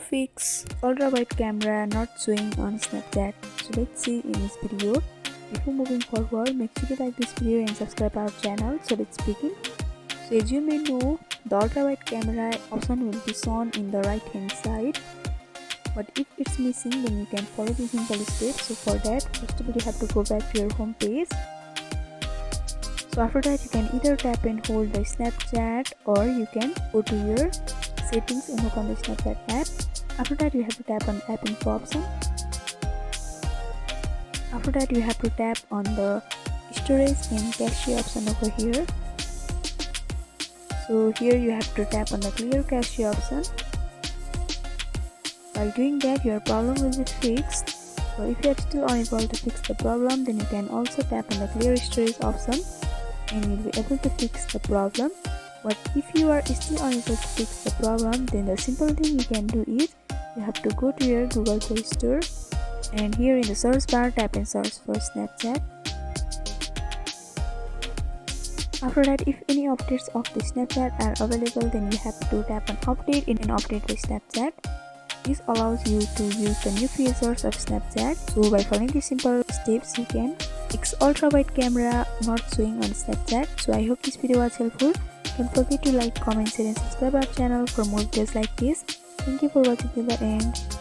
fix ultra-wide camera not showing on Snapchat. So let's see in this video. Before moving forward, make sure to like this video and subscribe our channel. So let's begin. So as you may know, the ultra-wide camera option will be shown in the right hand side. But if it's missing, then you can follow the simple steps. So for that, first of all, you have to go back to your home page. So after that, you can either tap and hold the Snapchat, or you can go to your settings and open the Snapchat app. After that, you have to tap on app info option. After that, you have to tap on the storage and cache option over here. So here you have to tap on the clear cache option. By doing that, your problem will be fixed. So if you are still unable to fix the problem, then you can also tap on the clear storage option and you'll be able to fix the problem. But if you are still unable to fix the problem, then the simple thing you can do is you have to go to your Google Play Store, and here in the search bar, tap and search for Snapchat. After that, if any updates of the Snapchat are available, then you have to tap on update and update the Snapchat. This allows you to use the new features of Snapchat. So by following these simple steps, you can fix ultra-wide camera not showing on Snapchat. So I hope this video was helpful. Don't forget to like, comment, share and subscribe our channel for more videos like this. Thank you for watching till the end.